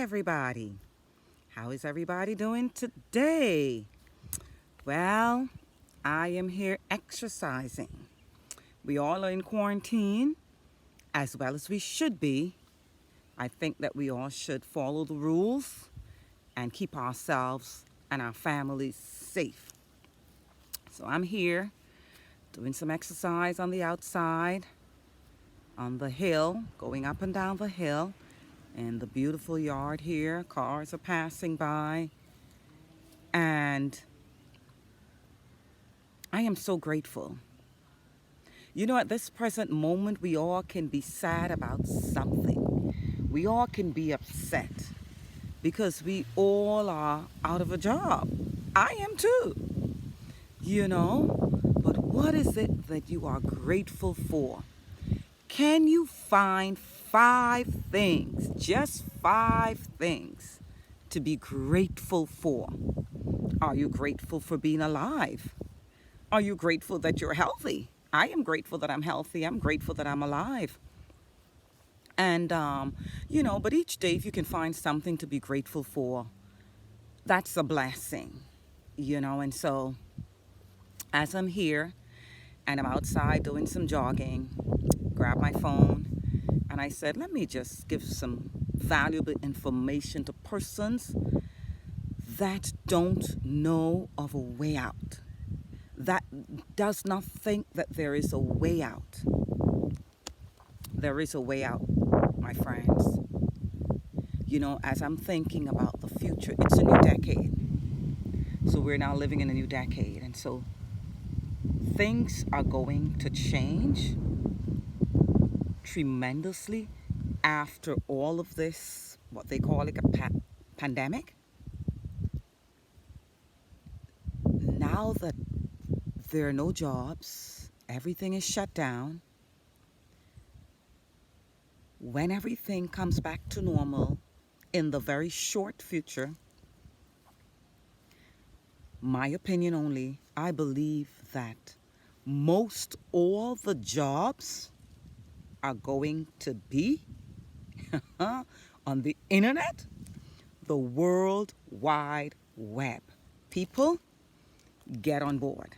everybody. How is everybody doing today? Well, I am here exercising. We all are in quarantine, as well as we should be. I think that we all should follow the rules and keep ourselves and our families safe. So I'm here doing some exercise on the outside, on the hill, going up and down the hill. In the beautiful yard here, cars are passing by, and I am so grateful. You know, at this present moment, we all can be sad about something. We all can be upset because we all are out of a job. I am too, But what is it that you are grateful for? Can you find 5 things, just 5 things, to be grateful for? Are you grateful for being alive? Are you grateful that you're healthy? I am grateful that I'm healthy. I'm grateful that I'm alive. And, but each day, if you can find something to be grateful for, that's a blessing, And so, as I'm here and I'm outside doing some jogging, grabbed my phone, and I said, let me just give some valuable information to persons that don't know of a way out, that does not think that there is a way out. There is a way out, my friends. As I'm thinking about the future, it's a new decade. So we're now living in a new decade. And so things are going to change tremendously after all of this, what they call like a pandemic. Now that there are no jobs, everything is shut down. When everything comes back to normal in the very short future, my opinion only, I believe that most all the jobs are going to be on the internet, the World Wide Web. People, get on board.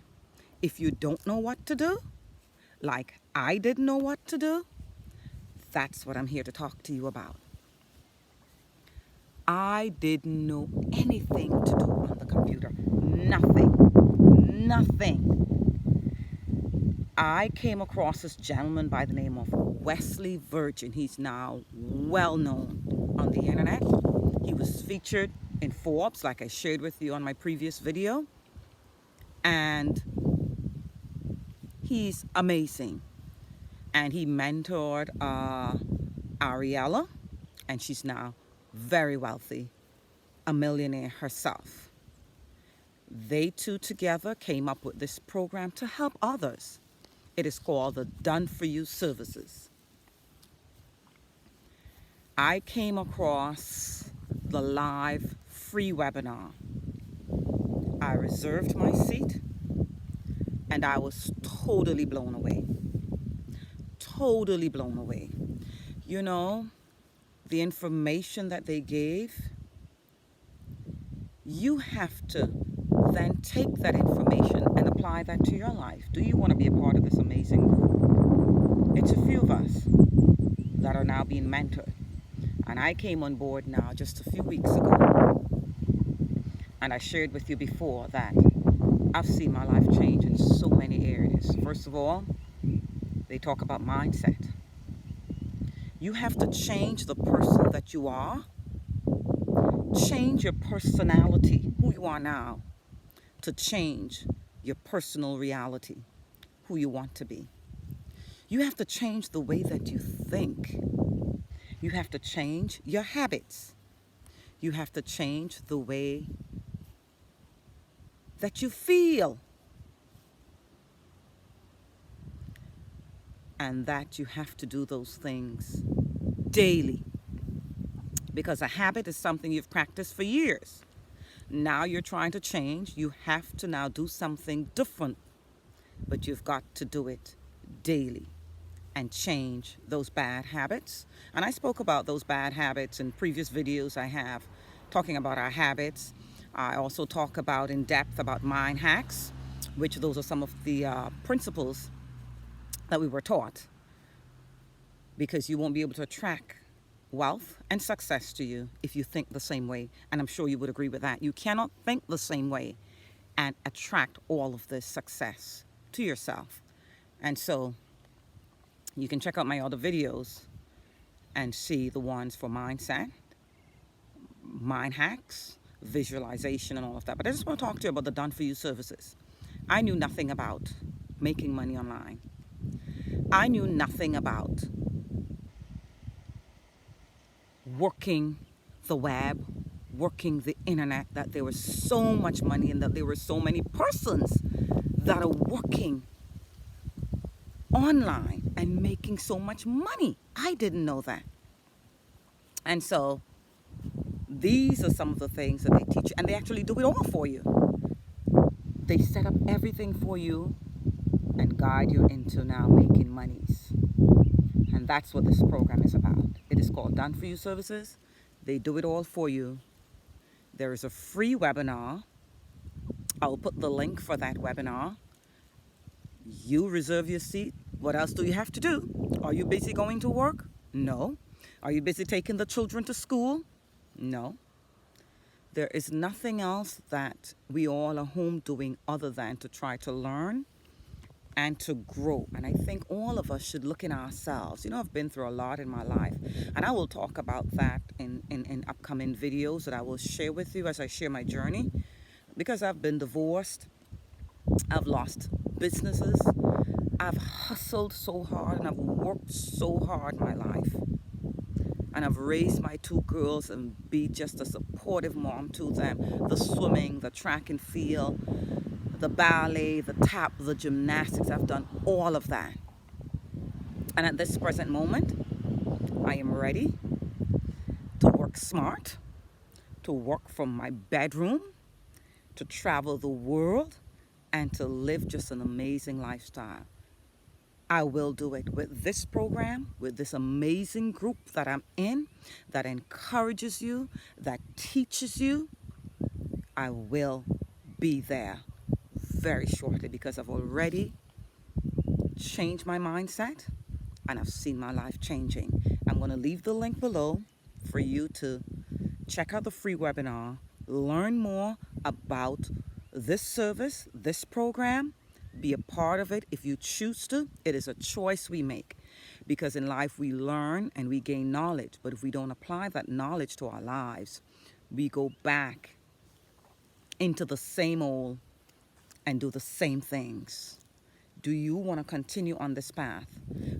If you don't know what to do, like I didn't know what to do, that's what I'm here to talk to you about. I didn't know anything to do on the computer. Nothing. I came across this gentleman by the name of Wesley Virgin. He's now well known on the internet. He was featured in Forbes, like I shared with you on my previous video. And he's amazing. And he mentored Ariella, and she's now very wealthy, a millionaire herself. They two together came up with this program to help others. It is called the Done For You Services. I came across the live free webinar. I reserved my seat, and I was totally blown away. Totally blown away. The information that they gave, you have to then take that information and apply that to your life. Do you want to be a part of this amazing group? It's a few of us that are now being mentored. And I came on board now just a few weeks ago. And I shared with you before that I've seen my life change in so many areas. First of all, they talk about mindset. You have to change the person that you are. Change your personality, who you are now, to change your personal reality, who you want to be. You have to change the way that you think. You have to change your habits. You have to change the way that you feel. And that you have to do those things daily. Because a habit is something you've practiced for years. Now you're trying to change. You have to now do something different. But you've got to do it daily. and change those bad habits. And I spoke about those bad habits in previous videos I have talking about our habits. I also talk about in depth about mind hacks, which those are some of the principles that we were taught, because you won't be able to attract wealth and success to you if you think the same way. And I'm sure you would agree with that. You cannot think the same way and attract all of this success to yourself. And so you can check out my other videos and see the ones for mindset, mind hacks, visualization, and all of that. But I just want to talk to you about the done for you services. I knew nothing about making money online. I knew nothing about working the web, working the internet, that there was so much money and that there were so many persons that are working online and making so much money. I didn't know that. And so these are some of the things that they teach you, and they actually do it all for you. They set up everything for you and guide you into now making monies. And that's what this program is about. It is called Done For You Services. They do it all for you. There is a free webinar. I'll put the link for that webinar. You reserve your seat. What else do you have to do? Are you busy going to work? No. Are you busy taking the children to school? No. There is nothing else that we all are home doing other than to try to learn and to grow. And I think all of us should look in ourselves. You know, I've been through a lot in my life, and I will talk about that in upcoming videos that I will share with you as I share my journey, because I've been divorced, I've lost businesses, I've hustled so hard and I've worked so hard in my life. And I've raised my two girls and be just a supportive mom to them. The swimming, the track and field, the ballet, the tap, the gymnastics, I've done all of that. And at this present moment, I am ready to work smart, to work from my bedroom, to travel the world, and to live just an amazing lifestyle. I will do it with this program, with this amazing group that I'm in, that encourages you, that teaches you. I will be there very shortly, because I've already changed my mindset and I've seen my life changing. I'm going to leave the link below for you to check out the free webinar, learn more about this service, this program. Be a part of it if you choose to. It is a choice we make, because in life we learn and we gain knowledge, but if we don't apply that knowledge to our lives, we go back into the same old and do the same things. Do you want to continue on this path?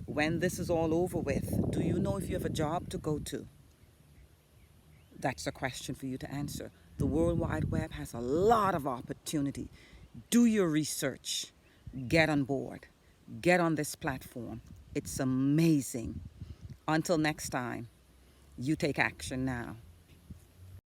When this is all over with, do you know if you have a job to go to? That's a question for you to answer. The World Wide Web has a lot of opportunity. Do your research. Get on board. Get on this platform. It's amazing. Until next time, you take action now.